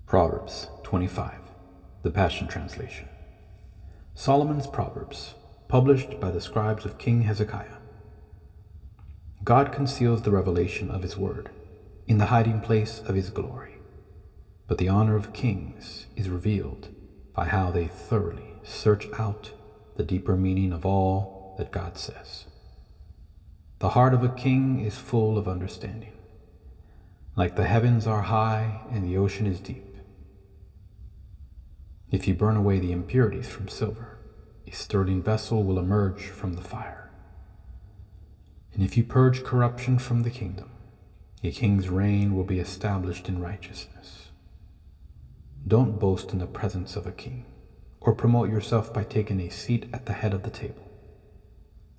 Proverbs 25, the Passion Translation. Solomon's Proverbs, published by the scribes of King Hezekiah. God conceals the revelation of his word in the hiding place of his glory, but the honor of kings is revealed by how they thoroughly search out the deeper meaning of all that God says. The heart of a king is full of understanding. Like the heavens are high and the ocean is deep. If you burn away the impurities from silver, a sterling vessel will emerge from the fire. And if you purge corruption from the kingdom, a king's reign will be established in righteousness. Don't boast in the presence of a king, or promote yourself by taking a seat at the head of the table,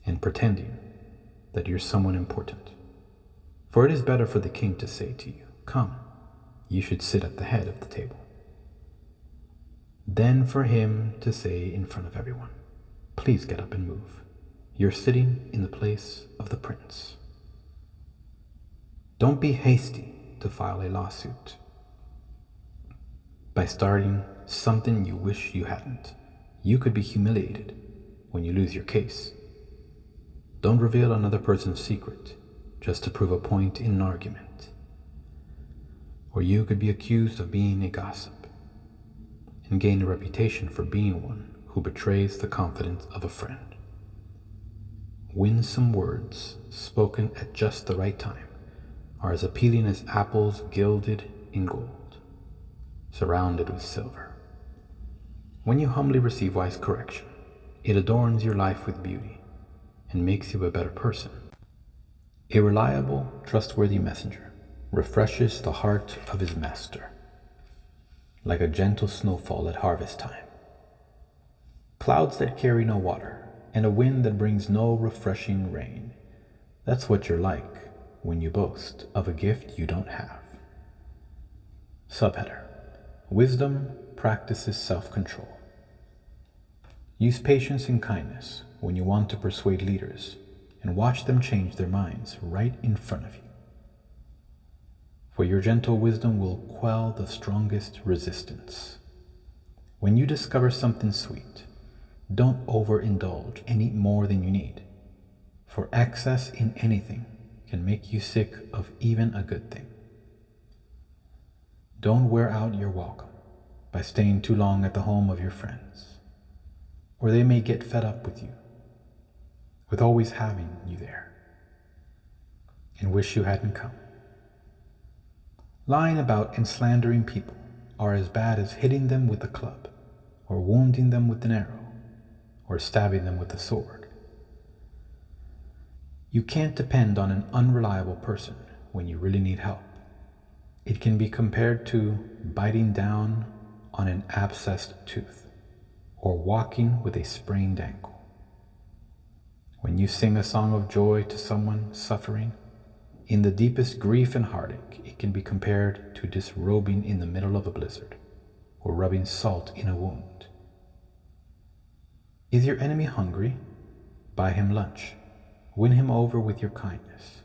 and pretending that you're someone important. For it is better for the king to say to you, "Come, you should sit at the head of the table," than for him to say in front of everyone, "Please get up and move. You're sitting in the place of the prince." Don't be hasty to file a lawsuit by starting something you wish you hadn't. You could be humiliated when you lose your case. Don't reveal another person's secret just to prove a point in an argument, or you could be accused of being a gossip and gain a reputation for being one who betrays the confidence of a friend. Winsome words spoken at just the right time are as appealing as apples gilded in gold, surrounded with silver. When you humbly receive wise correction, it adorns your life with beauty and makes you a better person. A reliable, trustworthy messenger refreshes the heart of his master, like a gentle snowfall at harvest time. Clouds that carry no water, and a wind that brings no refreshing rain. That's what you're like when you boast of a gift you don't have. Subheader: Wisdom practices self-control. Use patience and kindness when you want to persuade leaders, and watch them change their minds right in front of you. For your gentle wisdom will quell the strongest resistance. When you discover something sweet, don't overindulge and eat more than you need, for excess in anything can make you sick of even a good thing. Don't wear out your welcome by staying too long at the home of your friends, or they may get fed up with you, with always having you there, and wish you hadn't come. Lying about and slandering people are as bad as hitting them with a club, or wounding them with an arrow, or stabbing them with a sword. You can't depend on an unreliable person when you really need help. It can be compared to biting down on an abscessed tooth, or walking with a sprained ankle. When you sing a song of joy to someone suffering, in the deepest grief and heartache, it can be compared to disrobing in the middle of a blizzard, or rubbing salt in a wound. Is your enemy hungry? Buy him lunch. Win him over with your kindness.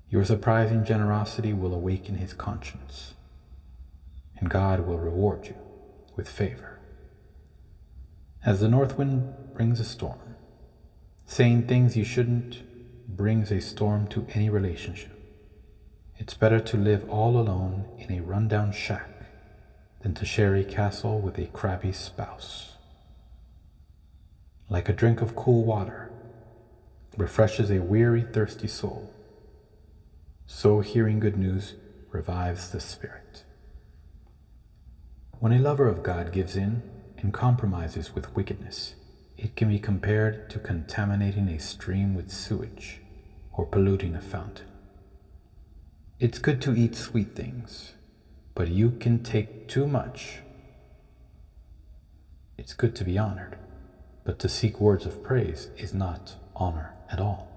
Your surprising generosity will awaken his conscience, and God will reward you with favor. As the north wind brings a storm, saying things you shouldn't brings a storm to any relationship. It's better to live all alone in a rundown shack than to share a castle with a crabby spouse. Like a drink of cool water refreshes a weary, thirsty soul, so hearing good news revives the spirit. When a lover of God gives in and compromises with wickedness, it can be compared to contaminating a stream with sewage or polluting a fountain. It's good to eat sweet things, but you can take too much. It's good to be honored, but to seek words of praise is not honor at all.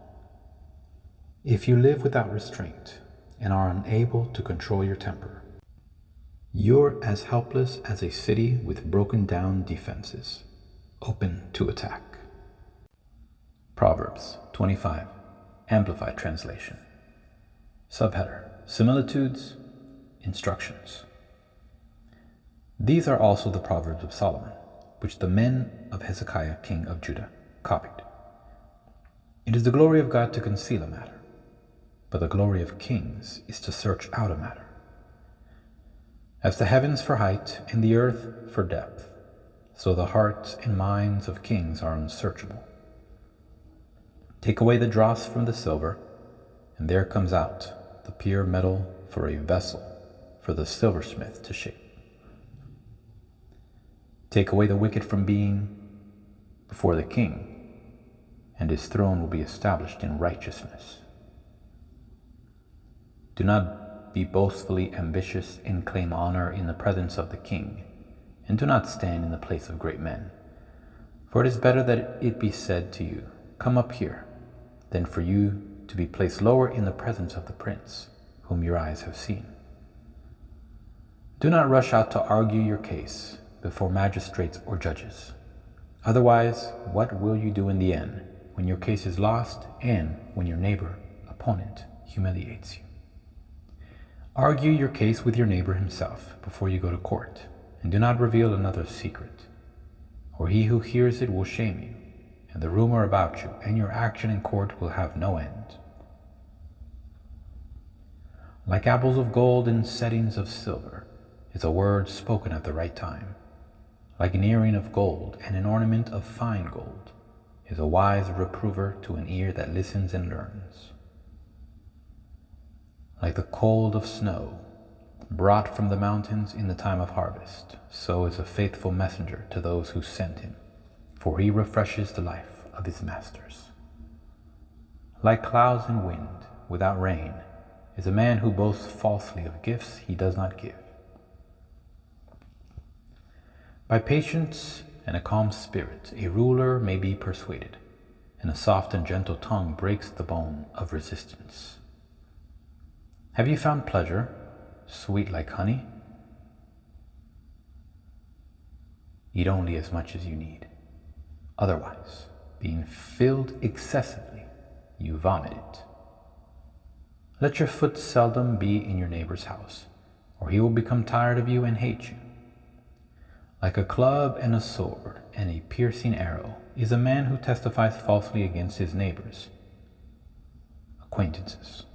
If you live without restraint and are unable to control your temper, you're as helpless as a city with broken down defenses, open to attack. Proverbs 25, Amplified Translation. Subheader: Similitudes, Instructions. These are also the Proverbs of Solomon, which the men of Hezekiah king of Judah copied. It is the glory of God to conceal a matter, but the glory of kings is to search out a matter. As the heavens for height and the earth for depth, so the hearts and minds of kings are unsearchable. Take away the dross from the silver, and there comes out the pure metal for a vessel for the silversmith to shape. Take away the wicked from being before the king, and his throne will be established in righteousness. Do not be boastfully ambitious and claim honor in the presence of the king, and do not stand in the place of great men. For it is better that it be said to you, "Come up here," than for you to be placed lower in the presence of the prince, whom your eyes have seen. Do not rush out to argue your case before magistrates or judges. Otherwise, what will you do in the end, when your case is lost and when your opponent humiliates you? Argue your case with your neighbor himself before you go to court, and do not reveal another's secret, or he who hears it will shame you, and the rumor about you and your action in court will have no end. Like apples of gold in settings of silver is a word spoken at the right time. Like an earring of gold and an ornament of fine gold is a wise reprover to an ear that listens and learns. Like the cold of snow brought from the mountains in the time of harvest, so is a faithful messenger to those who send him, for he refreshes the life of his masters. Like clouds and wind without rain is a man who boasts falsely of gifts he does not give. By patience and a calm spirit a ruler may be persuaded, and a soft and gentle tongue breaks the bone of resistance. Have you found pleasure, sweet like honey? Eat only as much as you need. Otherwise, being filled excessively, you vomit it. Let your foot seldom be in your neighbor's house, or he will become tired of you and hate you. Like a club and a sword and a piercing arrow is a man who testifies falsely against his neighbors' acquaintances.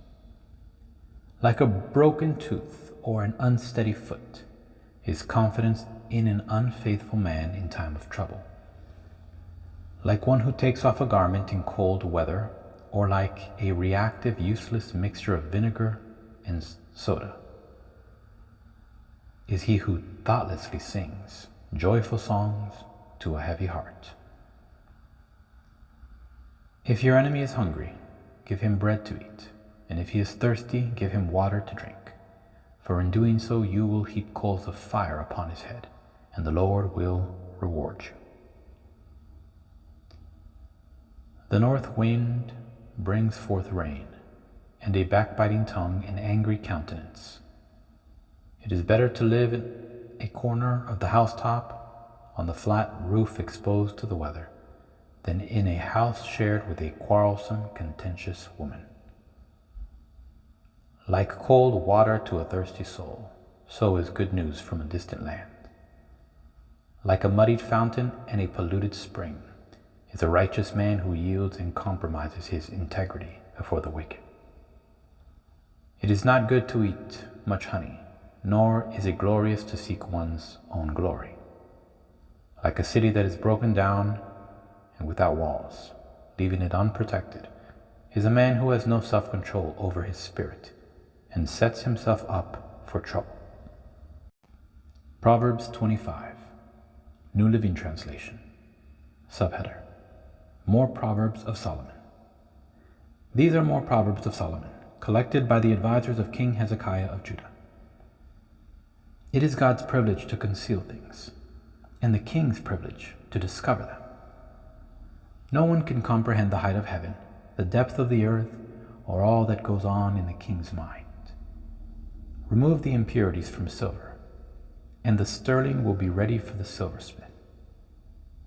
Like a broken tooth or an unsteady foot is confidence in an unfaithful man in time of trouble. Like one who takes off a garment in cold weather, or like a reactive, useless mixture of vinegar and soda, is he who thoughtlessly sings joyful songs to a heavy heart. If your enemy is hungry, give him bread to eat, and if he is thirsty, give him water to drink. For in doing so you will heap coals of fire upon his head, and the Lord will reward you. The north wind brings forth rain, and a backbiting tongue an angry countenance. It is better to live in a corner of the housetop, on the flat roof exposed to the weather, than in a house shared with a quarrelsome, contentious woman. Like cold water to a thirsty soul, so is good news from a distant land. Like a muddied fountain and a polluted spring is a righteous man who yields and compromises his integrity before the wicked. It is not good to eat much honey, nor is it glorious to seek one's own glory. Like a city that is broken down and without walls, leaving it unprotected, is a man who has no self-control over his spirit and sets himself up for trouble. Proverbs 25, New Living Translation. Subheader: More Proverbs of Solomon. These are more Proverbs of Solomon, collected by the advisors of King Hezekiah of Judah. It is God's privilege to conceal things, and the king's privilege to discover them. No one can comprehend the height of heaven, the depth of the earth, or all that goes on in the king's mind. Remove the impurities from silver, and the sterling will be ready for the silversmith.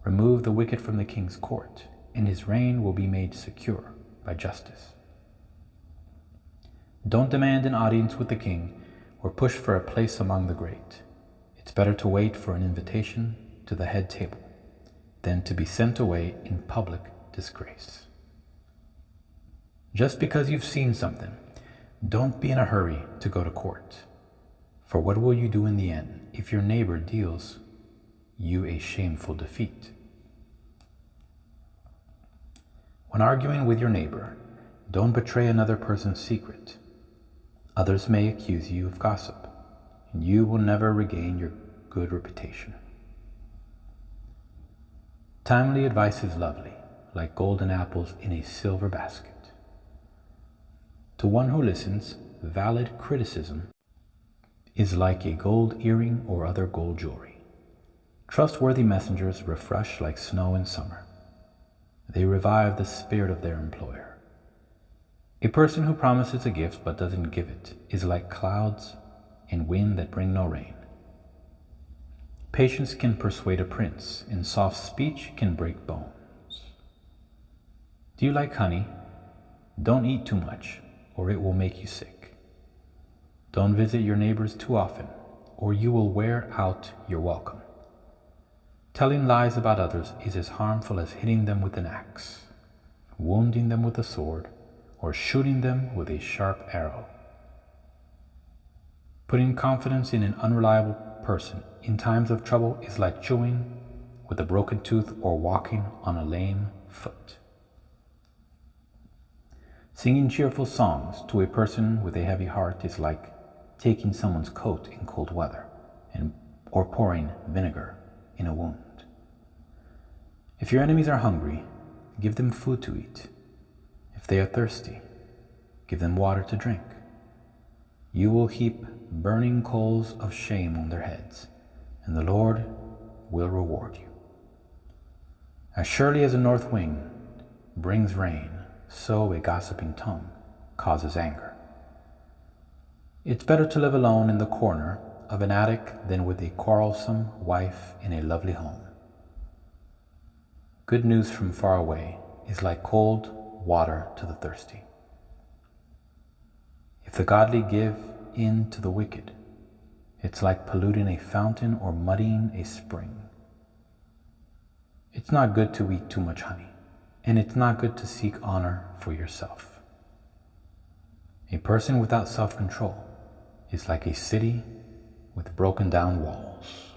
Remove the wicked from the king's court, and his reign will be made secure by justice. Don't demand an audience with the king, or push for a place among the great. It's better to wait for an invitation to the head table than to be sent away in public disgrace. Just because you've seen something, don't be in a hurry to go to court. For what will you do in the end if your neighbor deals you a shameful defeat? When arguing with your neighbor, don't betray another person's secret. Others may accuse you of gossip, and you will never regain your good reputation. Timely advice is lovely, like golden apples in a silver basket. To one who listens, valid criticism is like a gold earring or other gold jewelry. Trustworthy messengers refresh like snow in summer. They revive the spirit of their employer. A person who promises a gift but doesn't give it is like clouds and wind that bring no rain. Patience can persuade a prince, and soft speech can break bones. Do you like honey? Don't eat too much, or it will make you sick. Don't visit your neighbors too often, or you will wear out your welcome. Telling lies about others is as harmful as hitting them with an axe, wounding them with a sword, or shooting them with a sharp arrow. Putting confidence in an unreliable person in times of trouble is like chewing with a broken tooth or walking on a lame foot. Singing cheerful songs to a person with a heavy heart is like taking someone's coat in cold weather or pouring vinegar in a wound. If your enemies are hungry, give them food to eat. If they are thirsty, give them water to drink. You will heap burning coals of shame on their heads, and the Lord will reward you. As surely as a north wind brings rain, so a gossiping tongue causes anger. It's better to live alone in the corner of an attic than with a quarrelsome wife in a lovely home. Good news from far away is like cold water to the thirsty. If the godly give in to the wicked, it's like polluting a fountain or muddying a spring. It's not good to eat too much honey, and it's not good to seek honor for yourself. A person without self-control is like a city with broken down walls.